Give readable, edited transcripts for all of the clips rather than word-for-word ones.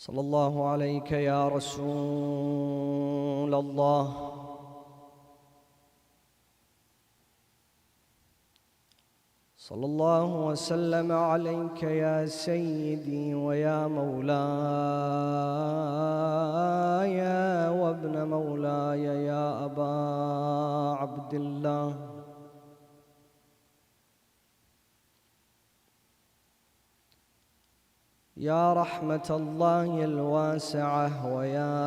صلى الله عليك يا رسول الله. صلى الله وسلم عليك يا سيدي ويا مولاي وابن مولاي يا أبا عبد الله. يا رحمة الله الواسعة ويا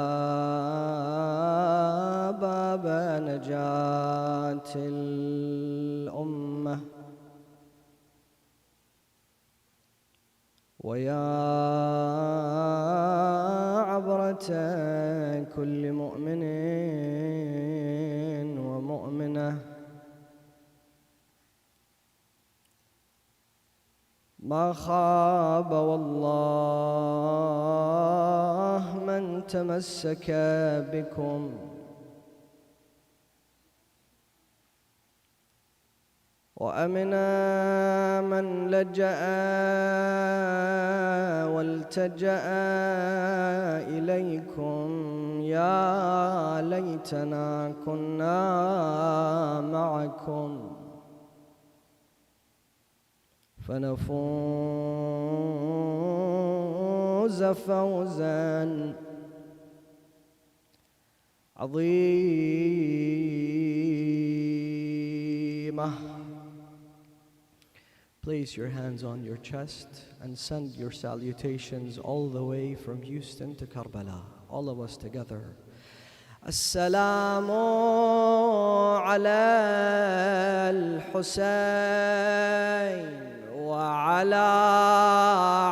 باب نجاة الأمة ويا عبرة كل مؤمن ومؤمنة، ما خاب والله من تمسك بكم، وأمنا من لجأ والتجأ إليكم. يا ليتنا كنا معكم فنفوز فوزا عظيما. Place your hands on your chest and send your salutations all the way from Houston to Karbala. All of us together. السلام على الحسين وعلى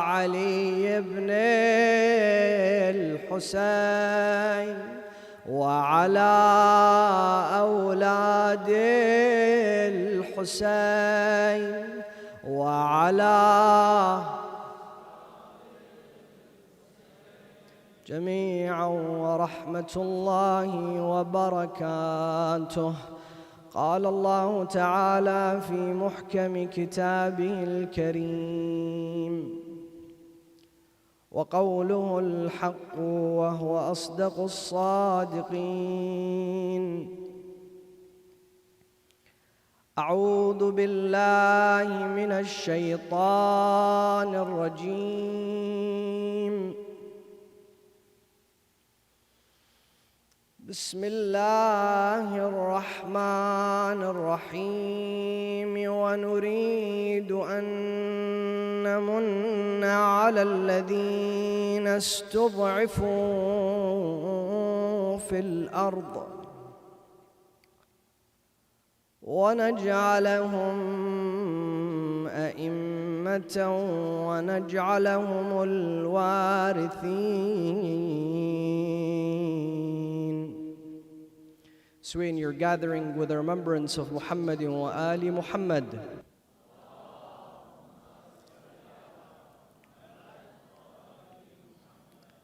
علي بن الحسين وعلى أولاد الحسين وعلى جميعا ورحمة الله وبركاته. قال الله تعالى في محكم كتابه الكريم: وقوله الحق وهو أصدق الصادقين. أعوذ بالله من الشيطان الرجيم. بسم الله الرحمن الرحيم. ونريد أن نمن على الذين استضعفوا في الأرض ونجعلهم أئمة ونجعلهم الوارثين. Swing your gathering with the remembrance of Muhammad wa Ali Muhammad.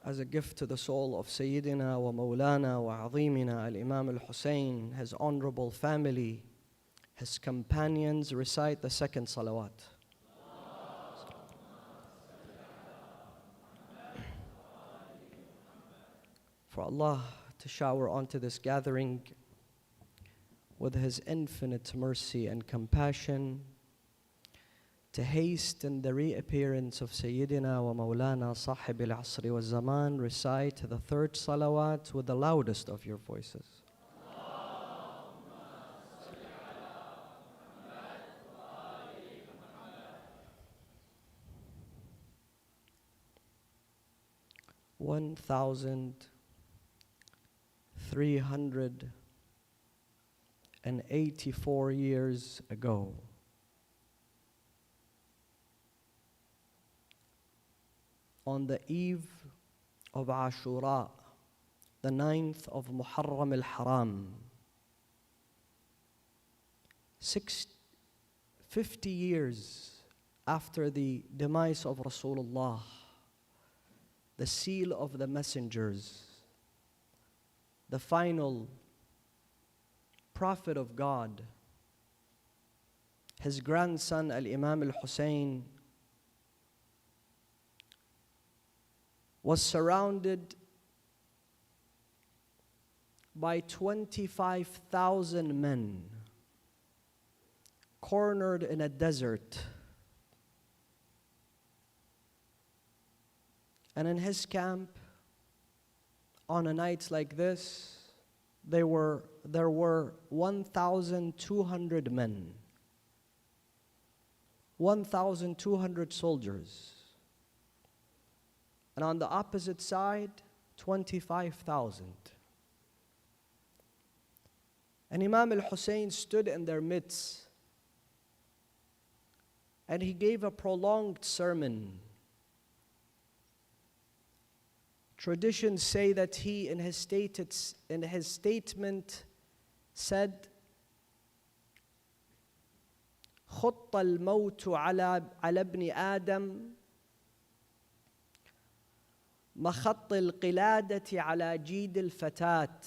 As a gift to the soul of Sayyidina wa Mawlana wa Azimina al-Imam al-Hussein, his honorable family, his companions, recite the second salawat. For Allah to shower onto this gathering with His infinite mercy and compassion, to hasten the reappearance of Sayyidina wa Mawlana Sahib al-Asri wa Zaman, recite the third salawat with the loudest of your voices. One 1,384 years ago, on the eve of Ashura, the 9th of Muharram al-Haram, 50 years after the demise of Rasulullah, the seal of the messengers, the final prophet of God, his grandson, Al-Imam al-Hussein, was surrounded by 25,000 men, cornered in a desert. And in his camp, on a night like this, there were 1,200 men, 1,200 soldiers. And on the opposite side, 25,000. And Imam al-Hussein stood in their midst, and he gave a prolonged sermon. Traditions say that he, in his statement, said, خط الموت على ابن آدم مخط القلادة على جيد الفتاة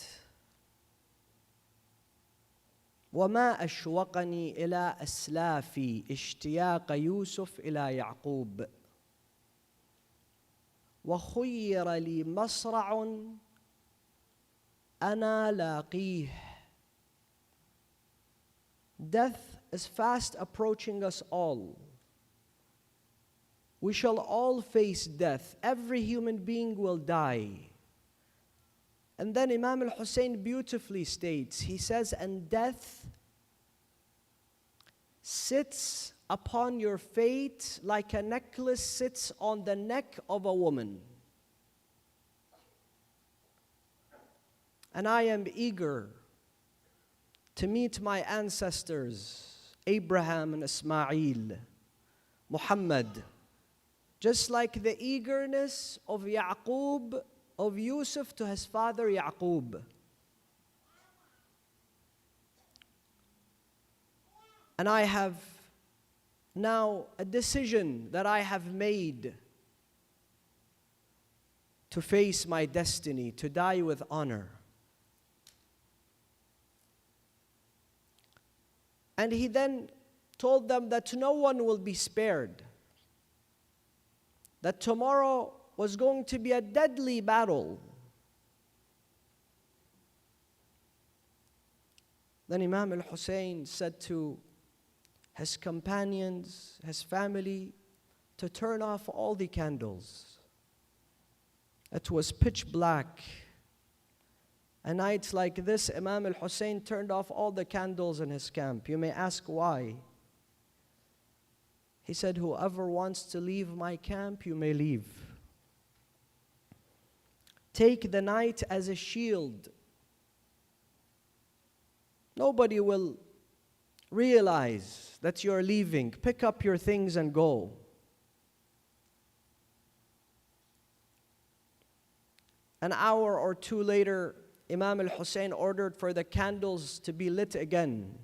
وما أشوقني إلى أسلافي اشتياق يوسف إلى يعقوب وخير لي مصرع أنا لاقيه. Death is fast approaching us all. We shall all face death. Every human being will die. And then Imam al-Hussein beautifully states, he says, and death sits upon your fate like a necklace sits on the neck of a woman. And I am eager to meet my ancestors, Abraham and Ismail, Muhammad, just like the eagerness of Yaqub, of Yusuf to his father Yaqub. And I have now a decision that I have made to face my destiny, to die with honor. And he then told them that no one will be spared, that tomorrow was going to be a deadly battle. Then Imam al-Hussein said to his companions, his family, to turn off all the candles. It was pitch black. A night like this, Imam al-Hussein turned off all the candles in his camp. You may ask why. He said, whoever wants to leave my camp, you may leave. Take the night as a shield. Nobody will realize that you're leaving. Pick up your things and go. An hour or two later, Imam al-Hussein ordered for the candles to be lit again.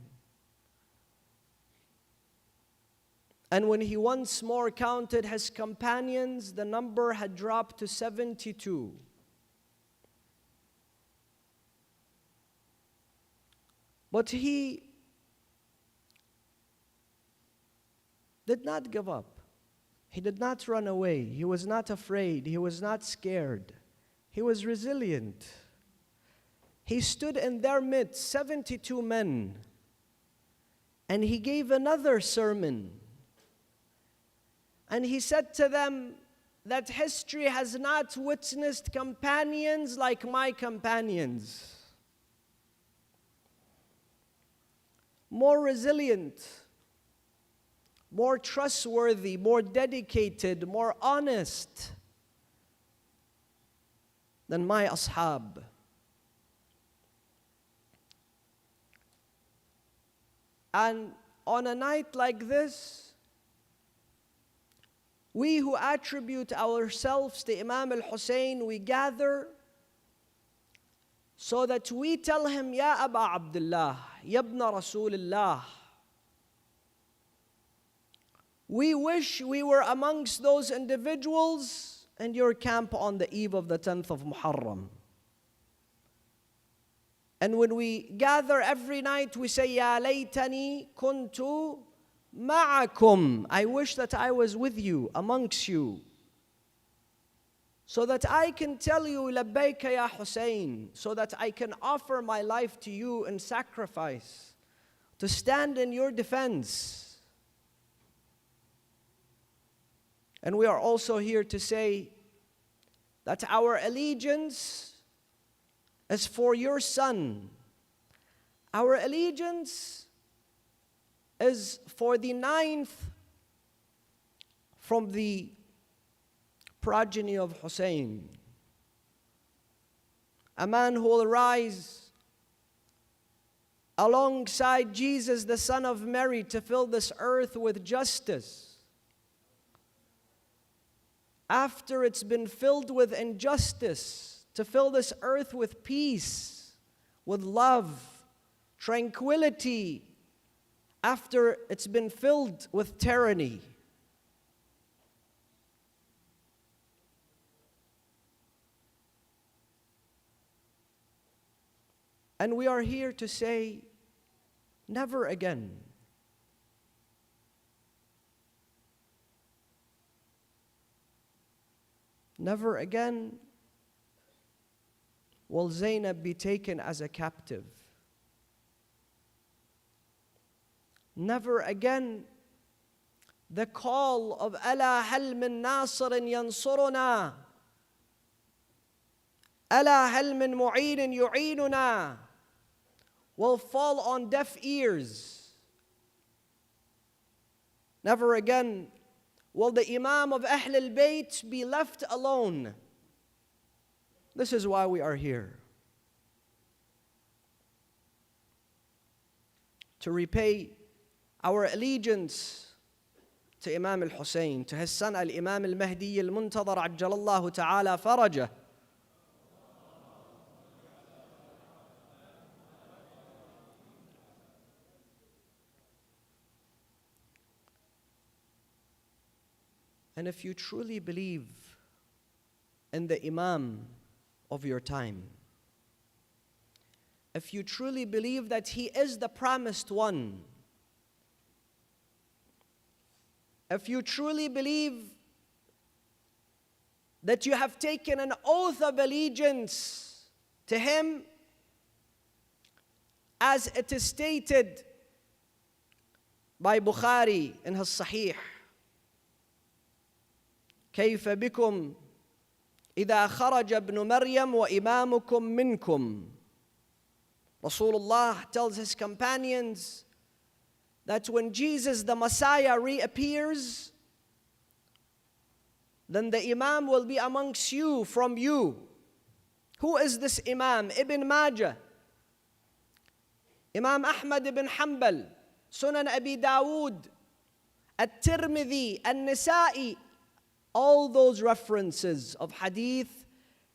And when he once more counted his companions, the number had dropped to 72. But he did not give up. He did not run away. He was not afraid. He was not scared. He was resilient. He stood in their midst, 72 men, and he gave another sermon. And he said to them that history has not witnessed companions like my companions. More resilient, more trustworthy, more dedicated, more honest than my ashab. And on a night like this, we who attribute ourselves to Imam al-Hussein, we gather so that we tell him, Ya Aba Abdullah, Yabna Rasulullah. We wish we were amongst those individuals in your camp on the eve of the 10th of Muharram. And when we gather every night, we say, Ya laytani kuntu ma'akum. I wish that I was with you, amongst you. so that I can tell you, labbayka ya Hussein, so that I can offer my life to you in sacrifice, to stand in your defense. And we are also here to say that our allegiance is for your son. Our allegiance is for the 9th from the progeny of Hussein, a man who will rise alongside Jesus, the son of Mary, to fill this earth with justice. After it's been filled with injustice, to fill this earth with peace, with love, tranquility, after it's been filled with tyranny. And we are here to say, never again. Never again will Zainab be taken as a captive. Never again the call of ألا هل من ناصر ينصرنا ألا هل من معين يعيننا will fall on deaf ears. Never again will the Imam of Ahl al-Bayt be left alone. This is why we are here. To repay our allegiance to Imam al-Hussein, to his son al-Imam al-Mahdi al-Muntadhar ajjalallahu ta'ala farajah. And if you truly believe in the Imam of your time, if you truly believe that he is the promised one, if you truly believe that you have taken an oath of allegiance to him, as it is stated by Bukhari in his Sahih, كيف بكم إذا خرج ابن مريم وإمامكم منكم. Rasulullah tells his companions that when Jesus the Messiah reappears, then the Imam will be amongst you, from you. Who is this Imam? Ibn Majah, Imam Ahmad ibn Hanbal, Sunan Abi Dawood, At-Tirmidhi, An-Nisa'i. All those references of hadith,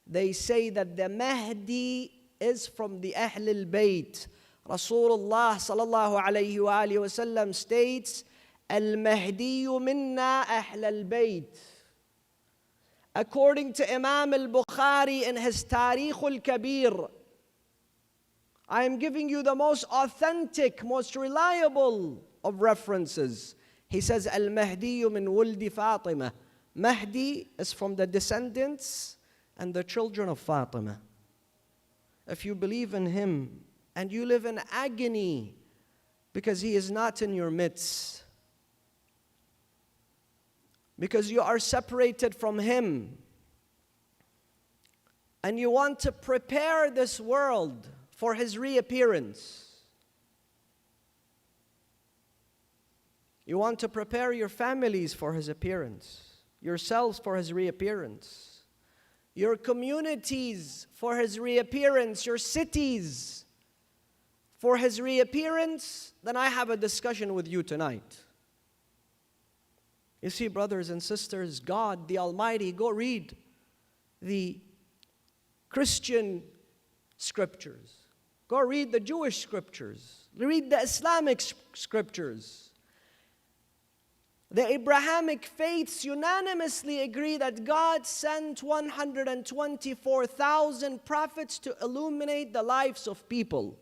they say that the Mahdi is from the Ahl al-Bayt. Rasulullah sallallahu alayhi wa alihi wa sallam states, Al-Mahdiyu minna Ahl al-Bayt. According to Imam al-Bukhari in his Tarikh al-Kabir, I am giving you the most authentic, most reliable of references. He says, Al-Mahdiyu min wuldi Fatima. Mahdi is from the descendants and the children of Fatima. If you believe in him and you live in agony because he is not in your midst, because you are separated from him, and you want to prepare this world for his reappearance, you want to prepare your families for his appearance, yourselves for his reappearance, your communities for his reappearance, your cities for his reappearance, then I have a discussion with you tonight. You see, brothers and sisters, God the Almighty, go read the Christian scriptures. Go read the Jewish scriptures. Read the Islamic scriptures. The Abrahamic faiths unanimously agree that God sent 124,000 prophets to illuminate the lives of people.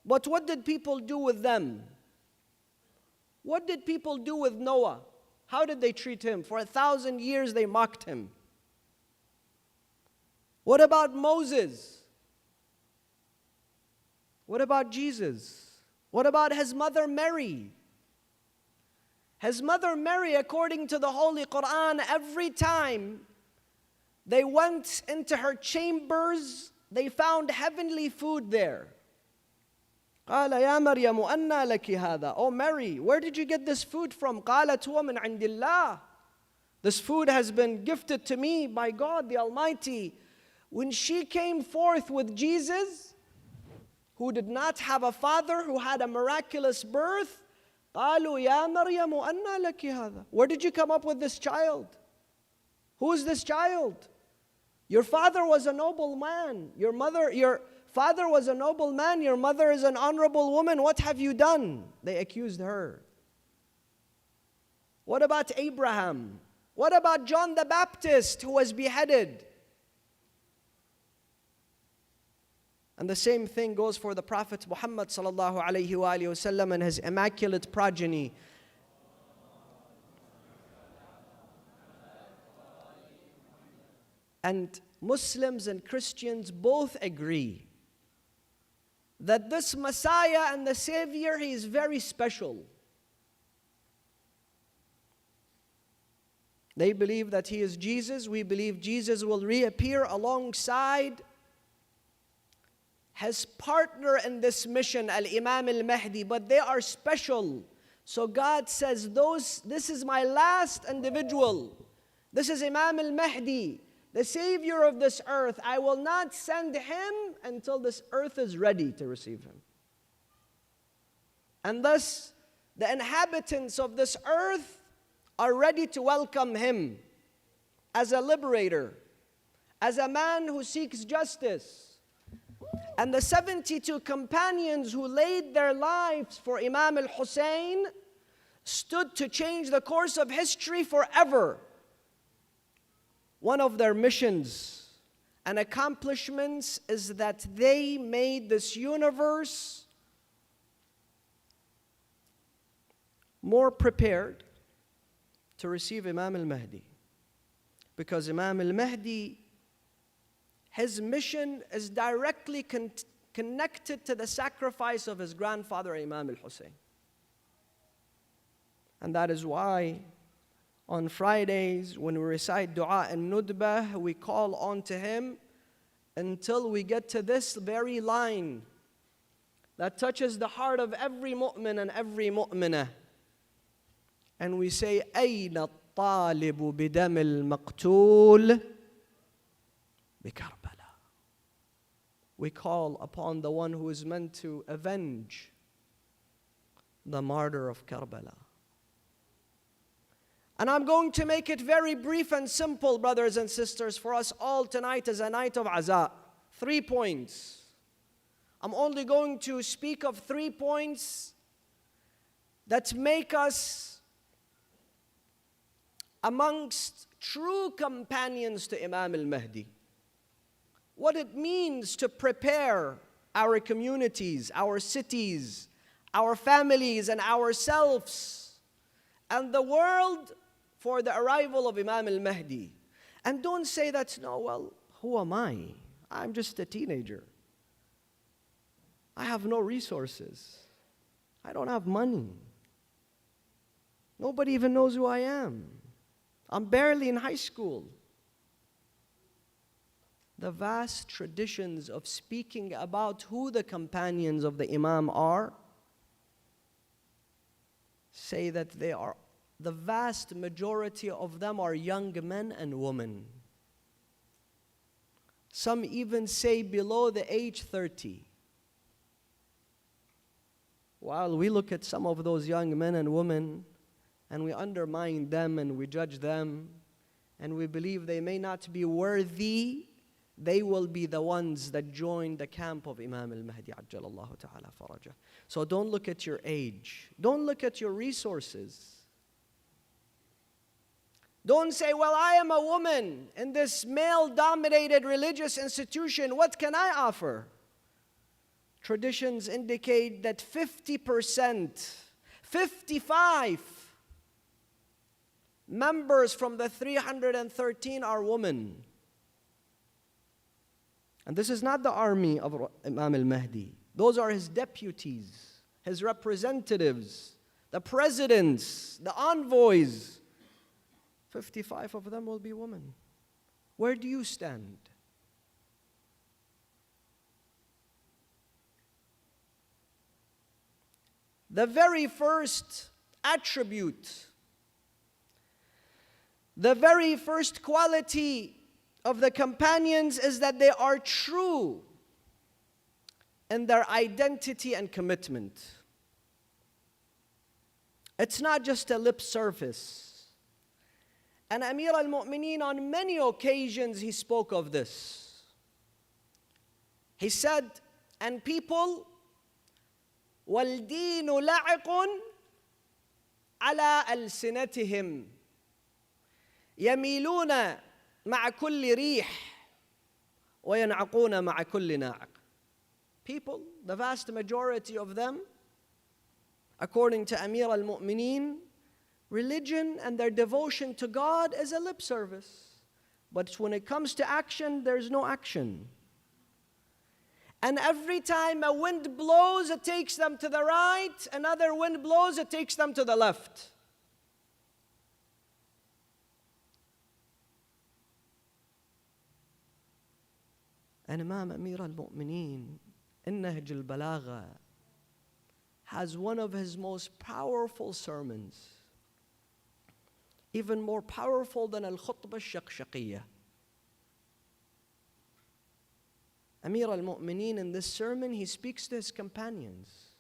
But what did people do with them? What did people do with Noah? How did they treat him? For 1,000 years they mocked him. What about Moses? What about Jesus? What about his mother Mary? His mother Mary, according to the Holy Quran, every time they went into her chambers, they found heavenly food there. قال يا مريم أنى لك هذا. Oh Mary, where did you get this food from? قالت هو من عند الله. This food has been gifted to me by God the Almighty. When she came forth with Jesus, who did not have a father, who had a miraculous birth, قالوا يا مريم أنى لك هذا. Where did you come up with this child? Who is this child? Your father was a noble man. Your father was a noble man. Your mother is an honorable woman. What have you done? They accused her. What about Abraham? What about John the Baptist who was beheaded? And the same thing goes for the Prophet Muhammad sallallahu alayhi wa sallam and his immaculate progeny. And Muslims and Christians both agree that this Messiah and the Savior, he is very special. They believe that he is Jesus. We believe Jesus will reappear alongside his partner in this mission, Imam Al-Mahdi, but they are special. So God says, this is my last individual. This is Imam Al-Mahdi, the Savior of this earth. I will not send him until this earth is ready to receive him. And thus, the inhabitants of this earth are ready to welcome him as a liberator, as a man who seeks justice. And the 72 companions who laid their lives for Imam al-Hussein stood to change the course of history forever. One of their missions and accomplishments is that they made this universe more prepared to receive Imam al-Mahdi. Because Imam al-Mahdi, his mission is directly connected to the sacrifice of his grandfather Imam al-Hussein. And that is why on Fridays when we recite Dua and Nudbah, we call on to him until we get to this very line that touches the heart of every mu'min and every mu'minah. And we say, أين الطالب بدم المقتول بكربلاء. We call upon the one who is meant to avenge the martyr of Karbala. And I'm going to make it very brief and simple, brothers and sisters, for us all tonight is a night of Aza. 3 points. I'm only going to speak of 3 points that make us amongst true companions to Imam al-Mahdi. What it means to prepare our communities, our cities, our families, and ourselves, and the world for the arrival of Imam al-Mahdi. And don't say that, no, well, who am I? I'm just a teenager. I have no resources. I don't have money. Nobody even knows who I am. I'm barely in high school. The vast traditions of speaking about who the companions of the Imam are say that the vast majority of them are young men and women. Some even say below the age 30. While we look at some of those young men and women and we undermine them and we judge them and we believe they may not be worthy, they will be the ones that join the camp of Imam al-Mahdi ajjalallahu ta'ala farajah. So don't look at your age. Don't look at your resources. Don't say, well, I am a woman in this male-dominated religious institution. What can I offer? Traditions indicate that 50%, 55 members from the 313 are women. And this is not the army of Imam al-Mahdi. Those are his deputies, his representatives, the presidents, the envoys. 55 of them will be women. Where do you stand? The very first attribute, the very first quality of the companions is that they are true in their identity and commitment. It's not just a lip service. And Amir al-Mu'mineen, on many occasions, he spoke of this. He said, and people, وَالْدِينُ لَعِقٌ عَلَىٰ أَلْسِنَتِهِمْ يَمِيلُونَ مَعَ كُلِّ رِيحٍ وَيَنْعَقُونَ مَعَ كُلِّ نَاعِقٍ. People, the vast majority of them, according to Amir al-Mu'mineen, religion and their devotion to God is a lip service. But when it comes to action, there's no action. And every time a wind blows, it takes them to the right. Another wind blows, it takes them to the left. And Imam Amir al-Mu'mineen, in Nahj al-Balagha, has one of his most powerful sermons, even more powerful than al-Khutbah al-Shaqshaqiyya. Amir al-Mu'mineen, in this sermon, he speaks to his companions,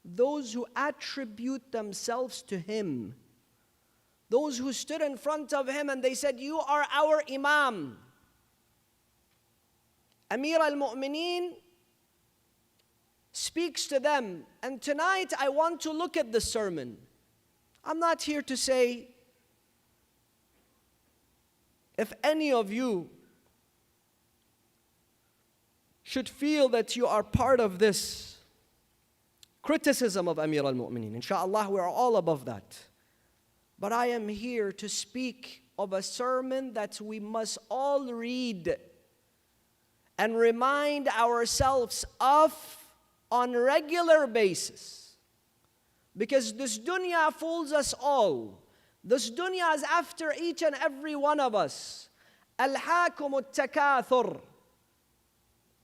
those who attribute themselves to him, those who stood in front of him and they said, "You are our Imam." Amir al-Mu'mineen speaks to them. And tonight I want to look at the sermon. I'm not here to say, if any of you should feel that you are part of this criticism of Amir al-Mu'mineen. Inshallah, we are all above that. But I am here to speak of a sermon that we must all read and remind ourselves of on a regular basis. Because this dunya fools us all. This dunya is after each and every one of us. Alhaakum at-takathur.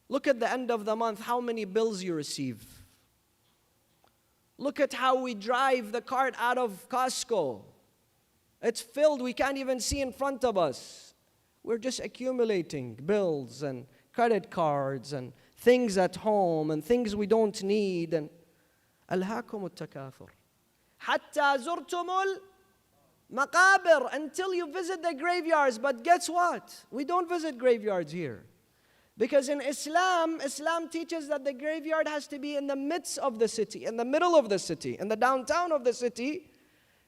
Look at the end of the month, how many bills you receive. Look at how we drive the cart out of Costco. It's filled, we can't even see in front of us. We're just accumulating bills and credit cards and things at home and things we don't need. And ألهاكم التكاثر حتى زرتم المقابر, until you visit the graveyards. But guess what? We don't visit graveyards here. Because in Islam teaches that the graveyard has to be in the midst of the city, in the middle of the city, in the downtown of the city,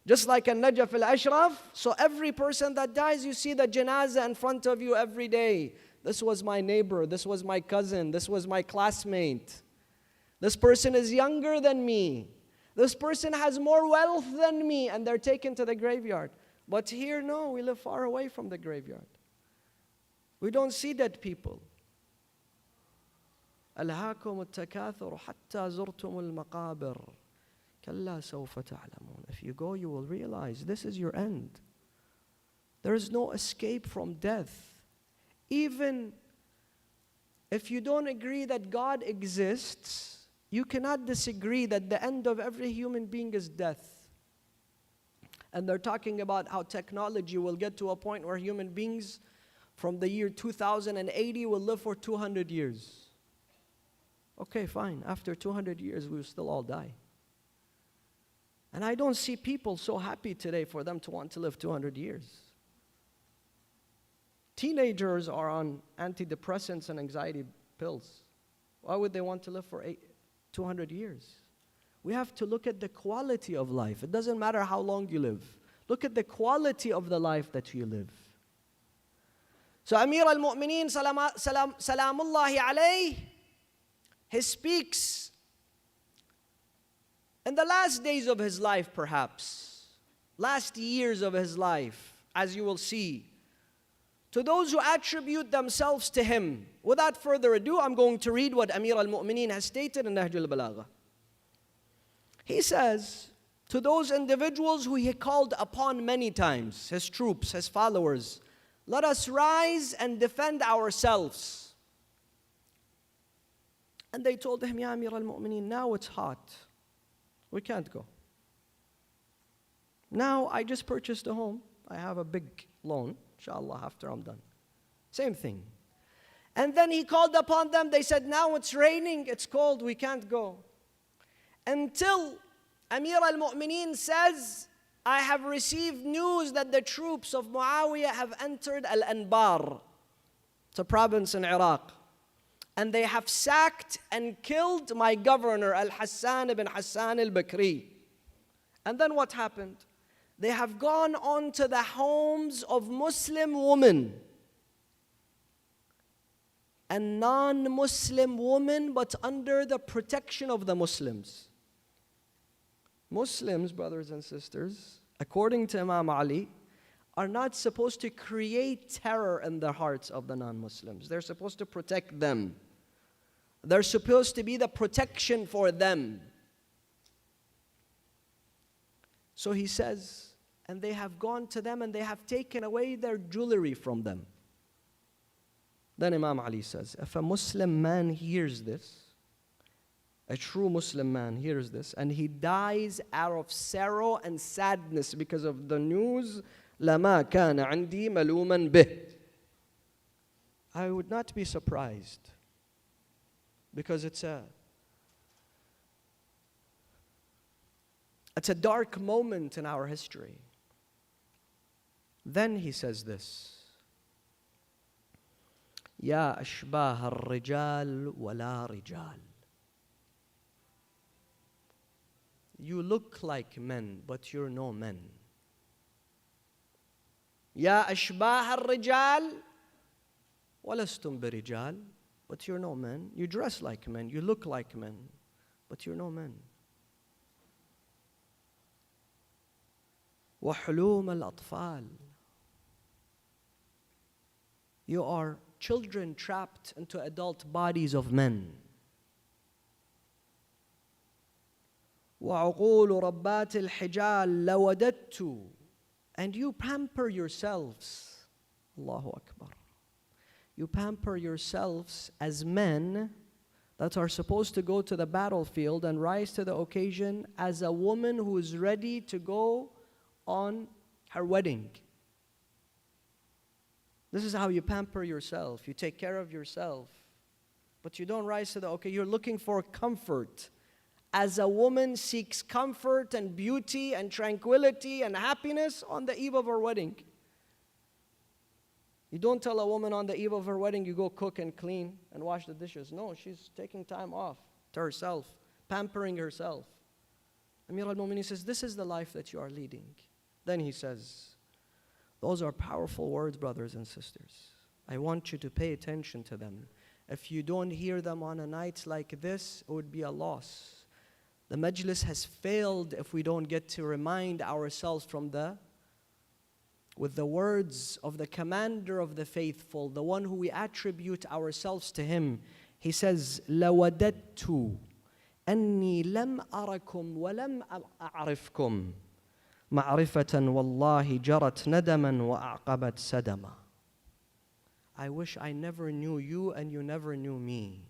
just like in Najaf al-Ashraf. So every person that dies, you see the janazah in front of you every day. This was my neighbor, this was my cousin, this was my classmate. This person is younger than me. This person has more wealth than me, and they're taken to the graveyard. But here, no, we live far away from the graveyard. We don't see dead people. ألهاكم التكاثر حتى زرتم المقابر كلا سوف تعلمون. If you go, you will realize this is your end. There is no escape from death. Even if you don't agree that God exists, you cannot disagree that the end of every human being is death. And they're talking about how technology will get to a point where human beings from the year 2080 will live for 200 years. Okay, fine. After 200 years, we will still all die. And I don't see people so happy today for them to want to live 200 years. Teenagers are on antidepressants and anxiety pills. Why would they want to live for 200 years? We have to look at the quality of life. It doesn't matter how long you live. Look at the quality of the life that you live. So Amir al-Mu'mineen, salamullahi alayh, he speaks in the last days of his life, perhaps, last years of his life, as you will see, to those who attribute themselves to him. Without further ado, I'm going to read what Amir al-Mu'mineen has stated in Nahj al-Balagha. He says, to those individuals who he called upon many times, his troops, his followers, let us rise and defend ourselves. And they told him, Ya Amir al-Mu'mineen, now it's hot. We can't go. Now I just purchased a home. I have a big loan, inshallah, after I'm done. Same thing. And then he called upon them. They said, now it's raining, it's cold, we can't go. Until Amir al-Mu'mineen says, I have received news that the troops of Muawiyah have entered Al-Anbar. It's a province in Iraq. And they have sacked and killed my governor, Al-Hassan ibn Hassan al-Bakri. And then what happened? They have gone on to the homes of Muslim women and non-Muslim women, but under the protection of the Muslims. Muslims, brothers and sisters, according to Imam Ali, are not supposed to create terror in the hearts of the non-Muslims. They're supposed to protect them. They're supposed to be the protection for them. So he says, and they have gone to them and they have taken away their jewelry from them. Then Imam Ali says, if a Muslim man hears this, a true Muslim man hears this, and he dies out of sorrow and sadness because of the news, لَمَا كَانَ عِنْدِي مَلُومًا بِهِ, I would not be surprised, because it's a dark moment in our history. Then he says this, يَا أَشْبَاهَ الرِّجَالِ وَلَا رِجَالِ, you look like men, but you're no men. يَا أَشْبَاهَ الرِّجَالِ وَلَسْتُمْ بِرِجَالِ, but you're no men. You dress like men, you look like men, but you're no men. وَحُلُومَ الْأَطْفَالِ, you are children trapped into adult bodies of men. وَعُقُولُ رَبَّاتِ الْحِجَالِ لَوَدَدْتُ, and you pamper yourselves. Allahu Akbar. You pamper yourselves as men that are supposed to go to the battlefield and rise to the occasion as a woman who is ready to go on her wedding. This is how you pamper yourself. You take care of yourself. But you don't rise to the occasion. You're looking for comfort. As a woman seeks comfort and beauty and tranquility and happiness on the eve of her wedding. You don't tell a woman on the eve of her wedding, you go cook and clean and wash the dishes. No, she's taking time off to herself, pampering herself. Amir al-Mu'mineen says, this is the life that you are leading. Then he says, those are powerful words, brothers and sisters. I want you to pay attention to them. If you don't hear them on a night like this, it would be a loss. The majlis has failed if we don't get to remind ourselves with the words of the commander of the faithful, the one who we attribute ourselves to him. He says, لَوَدَدْتُ أَنِّي لَمْ أَرَكُمْ وَلَمْ أَعْرِفْكُمْ مَعْرِفَةً وَاللَّهِ جَرَتْ نَدَمًا وَأَعْقَبَتْ سَدَمًا. I wish I never knew you and you never knew me.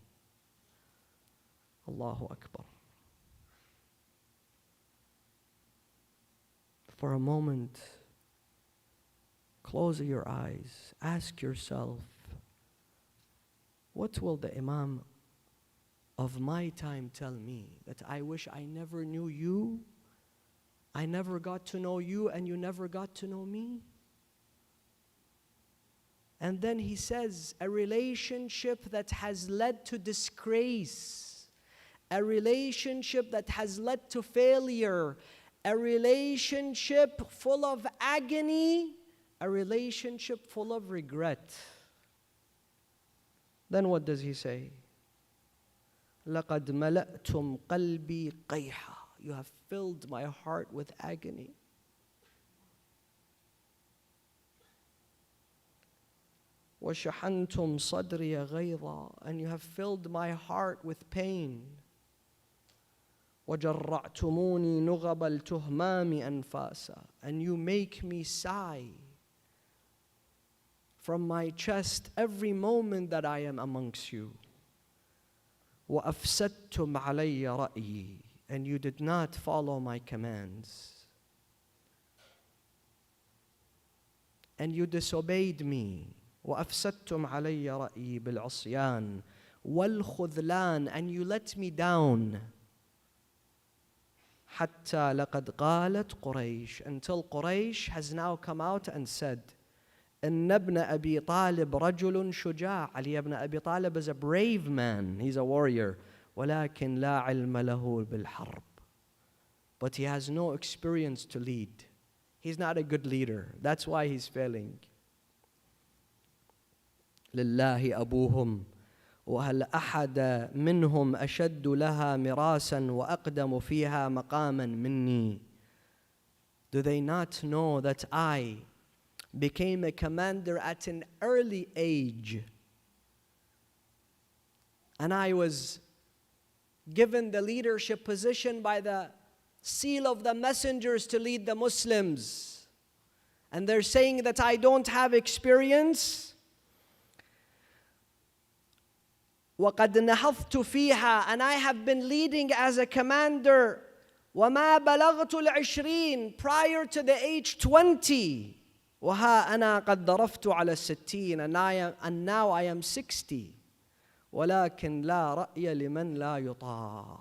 Allahu Akbar. For a moment, close your eyes. Ask yourself, what will the Imam of my time tell me? That I wish I never knew you, I never got to know you, and you never got to know me? And then he says, a relationship that has led to disgrace, a relationship that has led to failure, a relationship full of agony, a relationship full of regret. Then what does he say? لَقَدْ مَلَأْتُمْ قَلْبِي قَيْحًا, you have filled my heart with agony. وَشَحَنْتُمْ صَدْرِيَ غَيْظًا, and you have filled my heart with pain. وَجَرَّعْتُمُونِي نُغَبَ الْتُهْمَامِ أَنْفَاسًا, and you make me sigh from my chest every moment that I am amongst you. وَأَفْسَدْتُمْ عَلَيَّ رَأْيِي, and you did not follow my commands. And you disobeyed me. وَأَفْسَدْتُمْ عَلَيَّ رَأْيِي بِالْعُصْيَانِ وَالْخُذْلَانِ, and you let me down. حَتَّى لَقَدْ قَالَتْ قُرَيْشٍ, until Quraysh has now come out and said, إِنَّ ابْنَ أَبِي طَالِبْ رَجُلٌ شُجَاعٌ, Ali ibn Abi Talib is a brave man, he's a warrior. وَلَكِنْ لَا عِلْمَ لَهُ بِالْحَرْبِ, but he has no experience to lead. He's not a good leader. That's why he's failing. لله أبوهم وهل أحد منهم أشد لها مراسا وأقدم فيها مقاما مني. Do they not know that I became a commander at an early age, and I was given the leadership position by the seal of the messengers to lead the Muslims, and they're saying that I don't have experience? وَقَدْ نَهَضْتُ فِيهَا, and I have been leading as a commander. وَمَا بَلَغْتُ الْعِشْرِينَ, prior to the age 20. وَهَا أَنَا قَدْ ضَرَفْتُ عَلَى السِّتِّينَ, and now I am 60. وَلَكِنْ لَا رَأْيَ لِمَنْ لَا يُطَاعُ.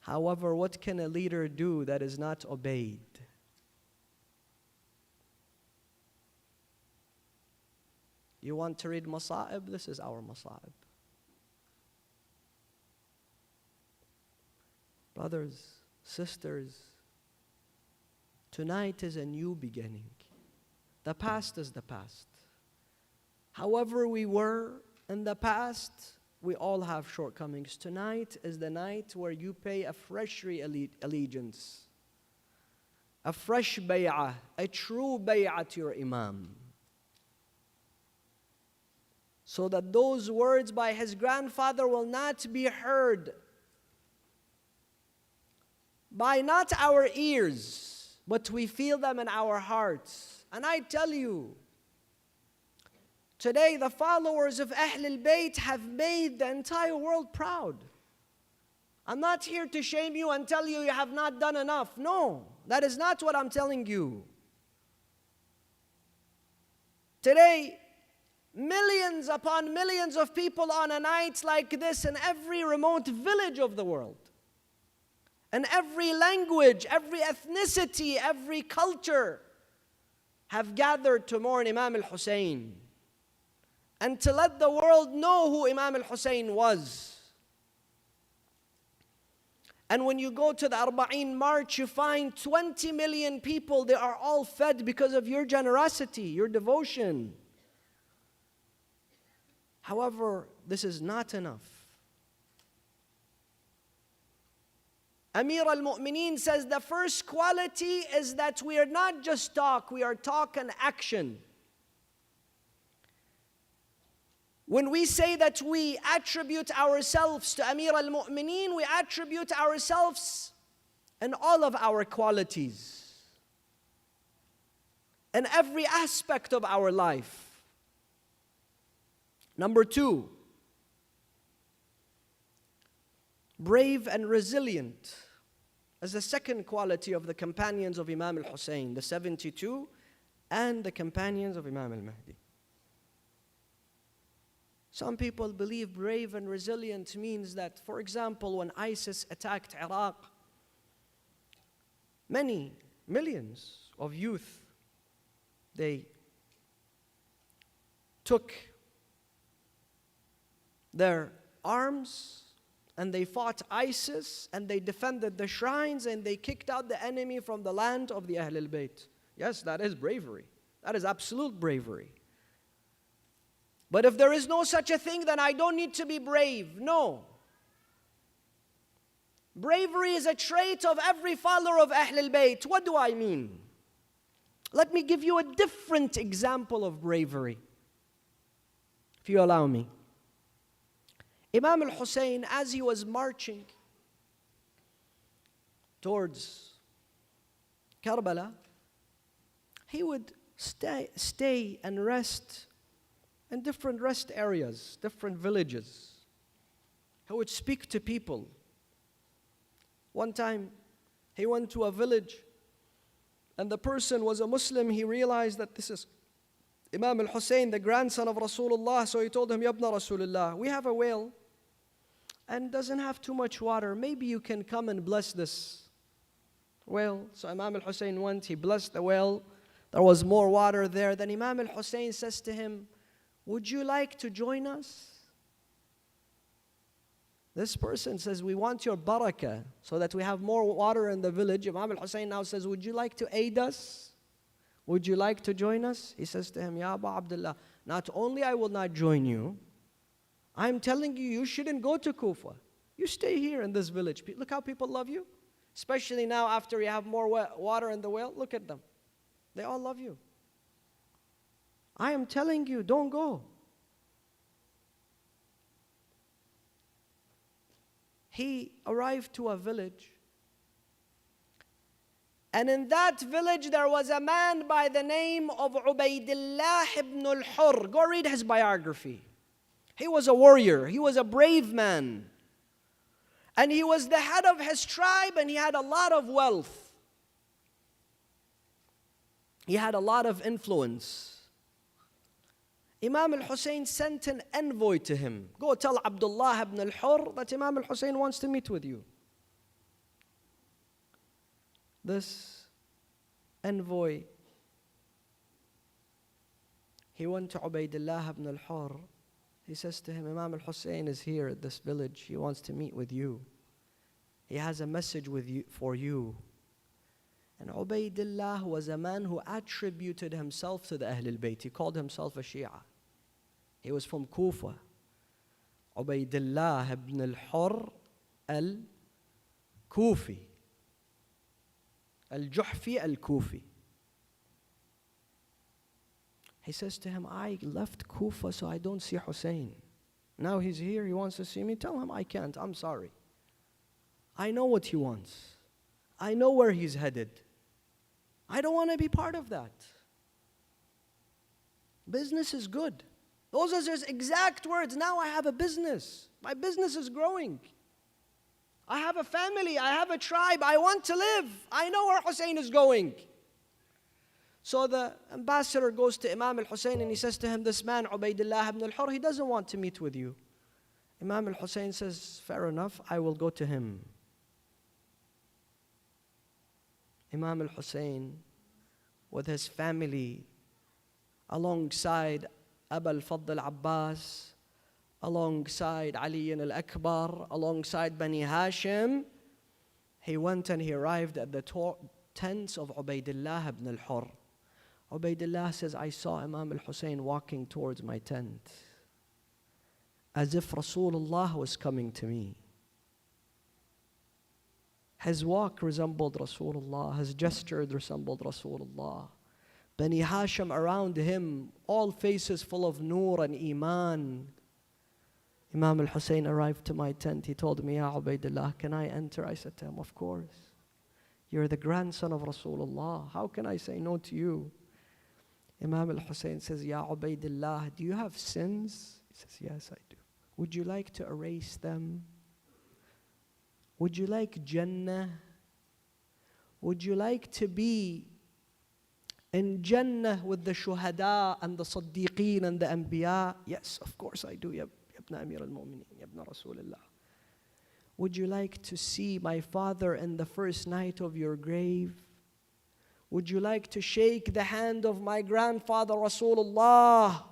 However, what can a leader do that is not obeyed? You want to read masa'ib? This is our masa'ib. Brothers, sisters, tonight is a new beginning. The past is the past. However we were in the past, we all have shortcomings. Tonight is the night where you pay a fresh allegiance, a fresh bay'ah, a true bay'ah to your Imam, so that those words by his grandfather will not be heard by not our ears, but we feel them in our hearts. And I tell you, today the followers of Ahl al-Bayt have made the entire world proud. I'm not here to shame you and tell you you have not done enough. No, that is not what I'm telling you. Today, millions upon millions of people on a night like this in every remote village of the world, and every language, every ethnicity, every culture have gathered to mourn Imam al-Hussein and to let the world know who Imam al-Hussein was. And when you go to the Arba'een March, you find 20 million people. They are all fed because of your generosity, your devotion. However, this is not enough. Amir al-Mu'mineen says the first quality is that we are not just talk, we are talk and action. When we say that we attribute ourselves to Amir al-Mu'mineen, we attribute ourselves in all of our qualities, in every aspect of our life. Number 2, brave and resilient as the second quality of the companions of Imam al-Hussein, the 72, and the companions of Imam al-Mahdi. Some people believe brave and resilient means that, for example, when ISIS attacked Iraq, many millions of youth, they took their arms and they fought ISIS and they defended the shrines and they kicked out the enemy from the land of the Ahl al-Bayt. Yes, that is bravery. That is absolute bravery. But if there is no such a thing, then I don't need to be brave. No. Bravery is a trait of every follower of Ahl al-Bayt. What do I mean? Let me give you a different example of bravery, if you allow me. Imam al-Hussein, as he was marching towards Karbala, he would stay and rest in different rest areas, different villages. He would speak to people. One time, he went to a village, and the person was a Muslim. He realized that this is Imam al-Hussein, the grandson of Rasulullah. So he told him, Yabna Rasulullah, we have a well and doesn't have too much water. Maybe you can come and bless this well. So Imam al-Hussein went, he blessed the well. There was more water there. Then Imam al-Hussein says to him, would you like to join us? This person says, we want your barakah so that we have more water in the village. Imam al-Hussein now says, would you like to aid us? Would you like to join us? He says to him, Ya Abu Abdullah, not only I will not join you, I'm telling you, you shouldn't go to Kufa. You stay here in this village. Look how people love you. Especially now after you have more water in the well. Look at them. They all love you. I am telling you, don't go. He arrived to a village. And in that village there was a man by the name of Ubaydullah ibn al-Hurr. Go read his biography. He was a warrior. He was a brave man. And he was the head of his tribe, and he had a lot of wealth. He had a lot of influence. Imam al-Hussein sent an envoy to him. Go tell Abdullah ibn al-Hurr that Imam al-Hussein wants to meet with you. This envoy, he went to Ubaydullah ibn al-Hurr. He says to him, Imam al-Hussein is here at this village. He wants to meet with you. He has a message for you. And Ubaydullah was a man who attributed himself to the Ahlul Bayt. He called himself a Shia. He was from Kufa. Ubaydullah ibn al-Hurr al-Kufi. Al-Juhfi al-Kufi. He says to him, I left Kufa so I don't see Hussein. Now he's here, he wants to see me. Tell him I can't, I'm sorry. I know what he wants. I know where he's headed. I don't want to be part of that. Business is good. Those are his exact words. Now I have a business. My business is growing. I have a family. I have a tribe. I want to live. I know where Hussein is going. So the ambassador goes to Imam al-Hussein and he says to him, this man, Ubaydullah ibn al-Hurr, he doesn't want to meet with you. Imam al-Hussein says, fair enough, I will go to him. Imam al-Hussein, with his family, alongside Abu al-Fadl Abbas, alongside Ali al-Akbar, alongside Bani Hashim, he went and he arrived at the tents of Ubaydullah ibn al-Hurr. Ubaydullah says, I saw Imam al-Hussein walking towards my tent, as if Rasulullah was coming to me. His walk resembled Rasulullah, his gesture resembled Rasulullah. Bani Hashim around him, all faces full of nur and iman. Imam al-Hussein arrived to my tent. He told me, Ya Ubaydullah, can I enter? I said to him, of course. You're the grandson of Rasulullah. How can I say no to you? Imam al-Hussein says, Ya Ubaydullah, do you have sins? He says, yes, I do. Would you like to erase them? Would you like Jannah? Would you like to be in Jannah with the Shuhada and the Siddiqeen and the Anbiya? Yes, of course I do, Ya Ibn Amir al-Mu'mineen, Ya Ibn Rasulullah. Would you like to see my father in the first night of your grave? Would you like to shake the hand of my grandfather Rasulullah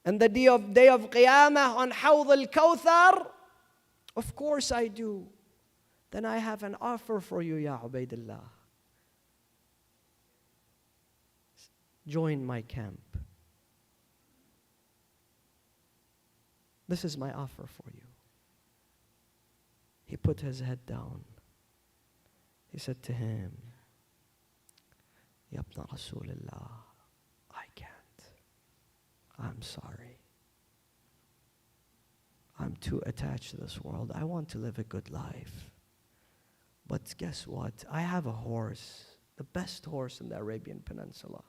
and the day of Qiyamah on Hawd al-Kawthar? Of course I do. Then I have an offer for you, Ya Ubaydullah. Join my camp. This is my offer for you. He put his head down. He said to him, Ya ibn Rasulullah, I can't. I'm sorry. I'm too attached to this world. I want to live a good life. But guess what? I have a horse, the best horse in the Arabian Peninsula.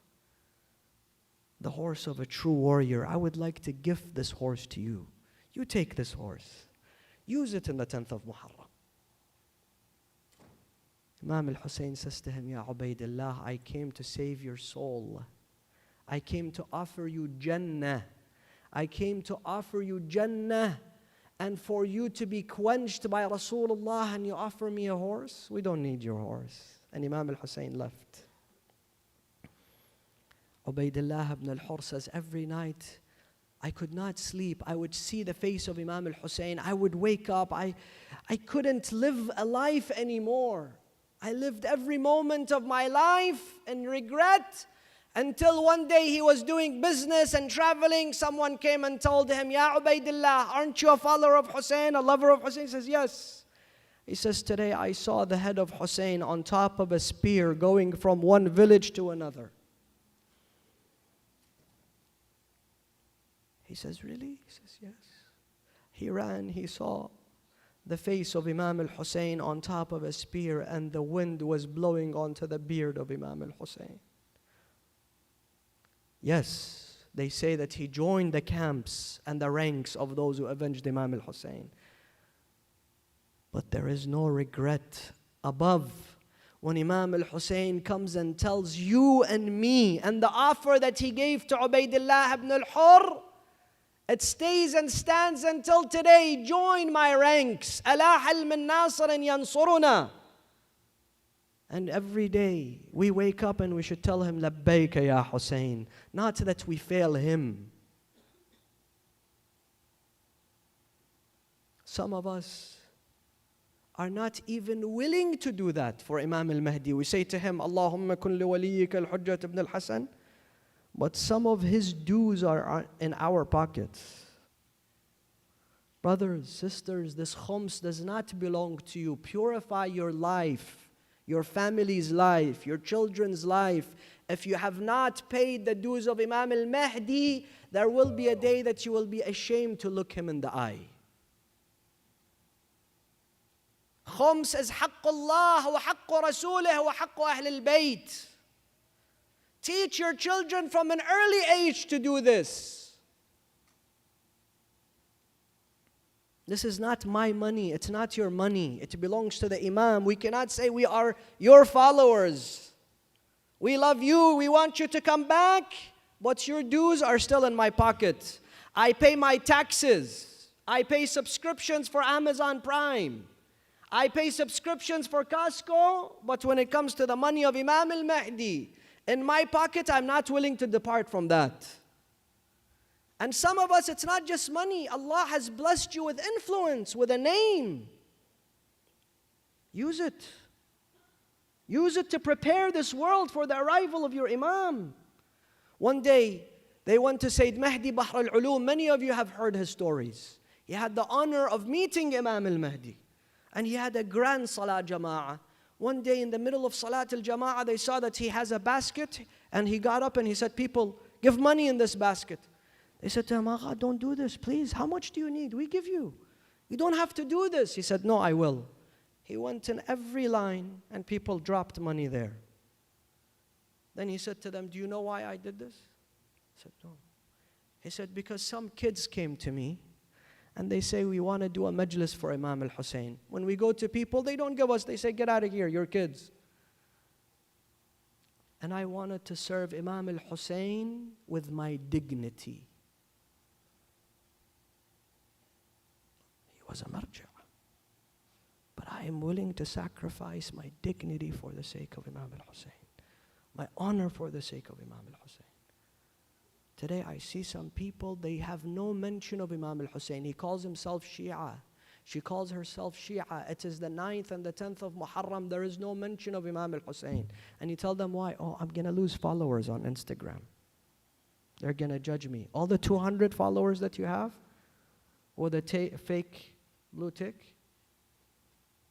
The horse of a true warrior. I would like to gift this horse to you. You take this horse. Use it in the 10th of Muharram. Imam al-Hussein says to him, Ya Ubaidillah, I came to save your soul. I came to offer you Jannah. I came to offer you Jannah. And for you to be quenched by Rasulullah and you offer me a horse? We don't need your horse. And Imam al-Hussein left. Ubaidillah ibn al-Hurr says, every night I could not sleep. I would see the face of Imam al-Hussein. I would wake up. I couldn't live a life anymore. I lived every moment of my life in regret until one day he was doing business and traveling. Someone came and told him, Ya Ubaidillah, aren't you a follower of Hussein, a lover of Hussein? He says, yes. He says, today I saw the head of Hussein on top of a spear going from one village to another. He says, really? He says, yes. He ran, he saw the face of Imam al-Hussein on top of a spear, and the wind was blowing onto the beard of Imam al-Hussein. Yes, they say that he joined the camps and the ranks of those who avenged Imam al-Hussein. But there is no regret above when Imam al-Hussein comes and tells you and me, and the offer that he gave to Ubaidillah ibn al-Hurr, it stays and stands until today. Join my ranks. ألا هل من ناصر ينصرنا. And every day we wake up and we should tell him, لبيك يا Hussein. Not that we fail him. Some of us are not even willing to do that for Imam al-Mahdi. We say to him, Allahumma kun liwaliyika al-Hujjat ibn al-Hasan. But some of his dues are in our pockets. Brothers, sisters, this khums does not belong to you. Purify your life, your family's life, your children's life. If you have not paid the dues of Imam al-Mahdi, there will be a day that you will be ashamed to look him in the eye. Khums is حق الله وحق رسوله وحق أهل البيت. Teach your children from an early age to do this. This is not my money. It's not your money. It belongs to the Imam. We cannot say we are your followers. We love you. We want you to come back. But your dues are still in my pocket. I pay my taxes. I pay subscriptions for Amazon Prime. I pay subscriptions for Costco. But when it comes to the money of Imam al-Mahdi, in my pocket, I'm not willing to depart from that. And some of us, it's not just money. Allah has blessed you with influence, with a name. Use it. Use it to prepare this world for the arrival of your Imam. One day, they went to Sayyid Mahdi Bahr al-Ulum. Many of you have heard his stories. He had the honor of meeting Imam al-Mahdi. And he had a grand salat jama'ah. One day in the middle of Salat al-Jama'ah, they saw that he has a basket, and he got up and he said, people, give money in this basket. They said to him, Agha, don't do this, please. How much do you need? We give you. You don't have to do this. He said, no, I will. He went in every line, and people dropped money there. Then he said to them, do you know why I did this? I said, no. He said, because some kids came to me, and they say, we want to do a majlis for Imam al-Hussein. When we go to people, they don't give us. They say, get out of here, you're kids. And I wanted to serve Imam al-Hussein with my dignity. He was a marja'. But I am willing to sacrifice my dignity for the sake of Imam al-Hussein. My honor for the sake of Imam al-Hussein. Today I see some people, they have no mention of Imam al-Hussein. He calls himself Shia. She calls herself Shia. It is the 9th and the 10th of Muharram. There is no mention of Imam al-Hussein. And you tell them why? Oh, I'm going to lose followers on Instagram. They're going to judge me. All the 200 followers that you have with a fake blue tick.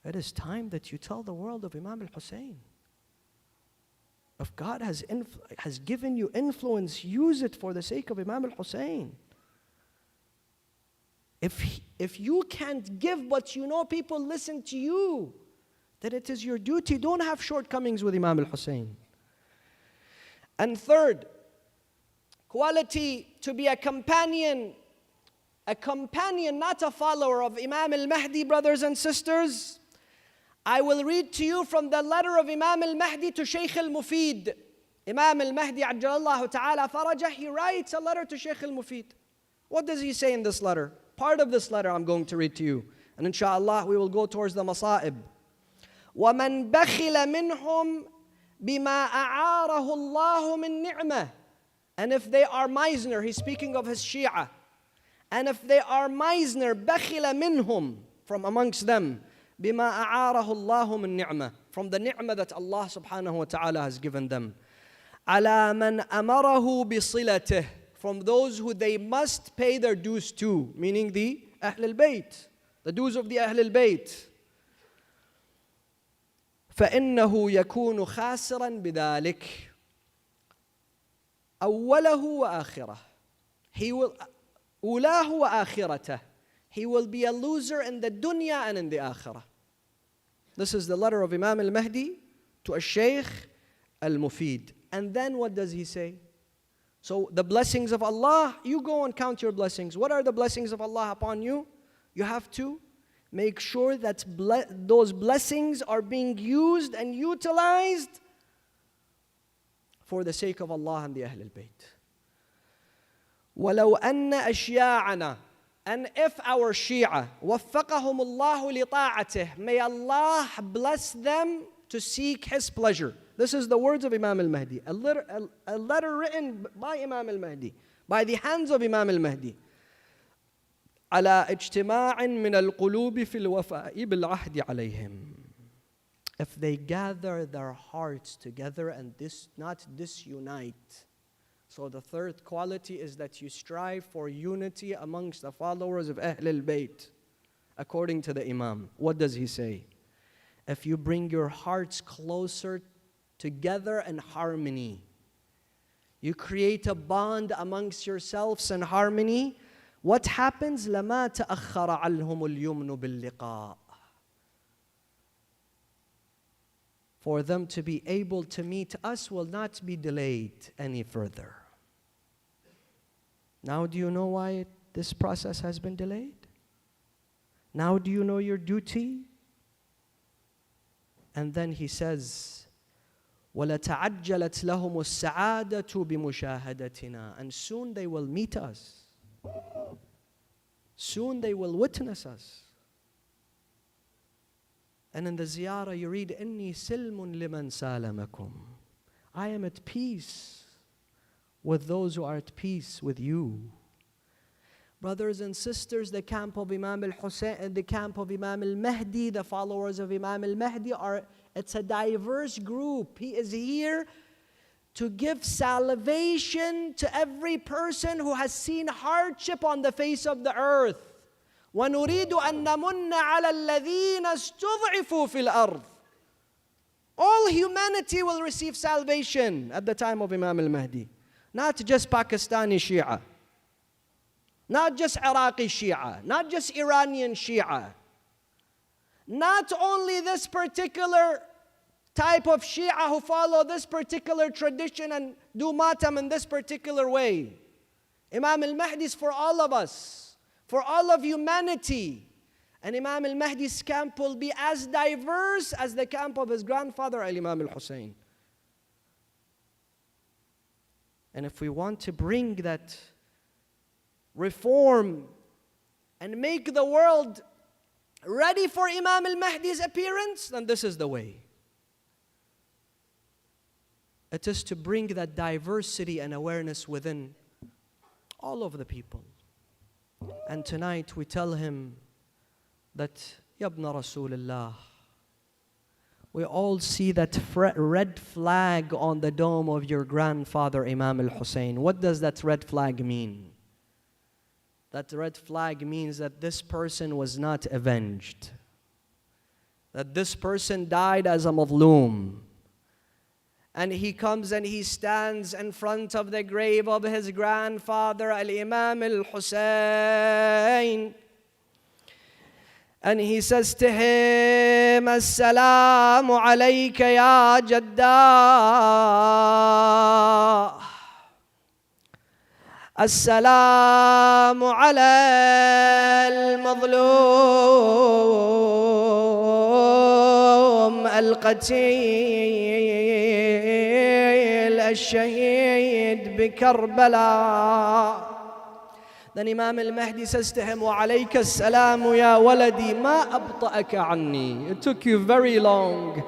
It is time that you tell the world of Imam al-Hussein. If God has given you influence, use it for the sake of Imam al-Hussein. If you can't give but you know people listen to you, then it is your duty. Don't have shortcomings with Imam al-Hussein. And third, quality to be a companion, not a follower of Imam al-Mahdi, brothers and sisters. I will read to you from the letter of Imam al-Mahdi to Shaykh al-Mufid. Imam al-Mahdi ajjalallahu ta'ala farajah, he writes a letter to Shaykh al-Mufid. What does he say in this letter? Part of this letter I'm going to read to you. And inshallah we will go towards the masa'ib. وَمَنْ بَخِلَ مِنْهُمْ بِمَا أَعَارَهُ اللَّهُ مِنْ نِعْمَةٍ. And if they are misner, he's speaking of his Shia. And if they are misner, بَخِلَ مِنْهُمْ, from amongst them, بِمَا أَعَارَهُ اللَّهُ مِنْ نِعْمَةٍ, from the ni'mah that Allah subhanahu wa ta'ala has given them. عَلَى مَنْ أَمَرَهُ بِصِلَتِهِ, from those who they must pay their dues to, meaning the Ahl al-Bayt, the dues of the Ahl al-Bayt. فإنه يكون خاسرا بذلك أوله وآخرة. He will أولاه وآخرته. He will be a loser in the dunya and in the akhirah. This is the letter of Imam al-Mahdi to a Shaykh al-Mufid. And then what does he say? So the blessings of Allah, you go and count your blessings. What are the blessings of Allah upon you? You have to make sure that those blessings are being used and utilized for the sake of Allah and the Ahl al-Bayt. وَلَوْ أَنَّ أَشْيَاعَنَا, and if our Shia, وَفَّقَهُمُ اللَّهُ لِطَاعَتِهِ, may Allah bless them to seek His pleasure. This is the words of Imam al-Mahdi, a letter written by Imam al-Mahdi, by the hands of Imam al-Mahdi. على اجتماع من القلوب في الوفاء بالعهد عليهم. If they gather their hearts together and not disunite. So the third quality is that you strive for unity amongst the followers of Ahl al-Bayt. According to the Imam, what does he say? If you bring your hearts closer together in harmony, you create a bond amongst yourselves in harmony, what happens? لَمَا تَأَخَّرَ عَنْهُمُ الْيُمْنُ بِاللِّقَاءِ. For them to be able to meet us will not be delayed any further. Now do you know why this process has been delayed? Now do you know your duty? And then he says, وَلَتَعَجَّلَتْ لَهُمُ السَّعَادَةُ بِمُشَاهَدَتِنَا. And soon they will meet us. Soon they will witness us. And in the ziyarah you read, إِنِّي سِلْمٌ لِمَنْ سَالَمَكُمْ. I am at peace with those who are at peace with you. Brothers and sisters, the camp of Imam al-Hussein, the camp of Imam al-Mahdi, the followers of Imam al-Mahdi it's a diverse group. He is here to give salvation to every person who has seen hardship on the face of the earth. وَنُرِيدُ أَن نَمُنَّ عَلَى الَّذِينَ اسْتُضْعِفُوا فِي الْأَرْضِ. All humanity will receive salvation at the time of Imam al-Mahdi. Not just Pakistani Shia, not just Iraqi Shia, not just Iranian Shia, not only this particular type of Shia who follow this particular tradition and do matam in this particular way. Imam al-Mahdi is for all of us, for all of humanity. And Imam al-Mahdi's camp will be as diverse as the camp of his grandfather, Imam al-Hussein. And if we want to bring that reform and make the world ready for Imam al-Mahdi's appearance, then this is the way. It is to bring that diversity and awareness within all of the people. And tonight we tell him that, Yabna Rasulullah, we all see that red flag on the dome of your grandfather Imam al-Hussein. What does that red flag mean? That red flag means that this person was not avenged. That this person died as a madloom. And he comes and he stands in front of the grave of his grandfather, Al-Imam Al-Hussein. And he says to him, Assalamu alayka ya Jaddah. Assalamu ala al-mazlum al-qatil al-shahid bi-Karbala. Then Imam al-Mahdi says to him, Wa alayka as-salamu ya waladi ma abta'aka anni. It took you very long.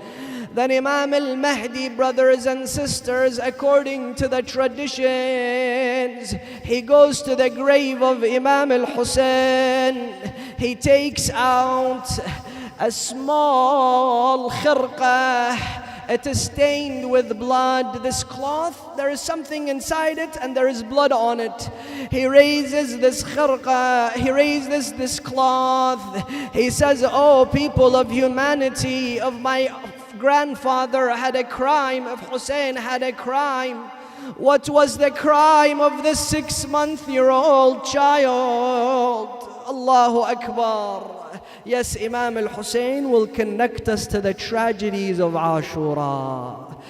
Then Imam al-Mahdi, brothers and sisters, according to the traditions, he goes to the grave of Imam al-Hussein. He takes out a small khirqah. It is stained with blood. This cloth, there is something inside it and there is blood on it. He raises this khirqa, he raises this cloth. He says, oh people of humanity, of my grandfather had a crime, of Hussein had a crime. What was the crime of this 6-month-old child? Allahu Akbar. Yes, Imam al-Hussein will connect us to the tragedies of Ashura.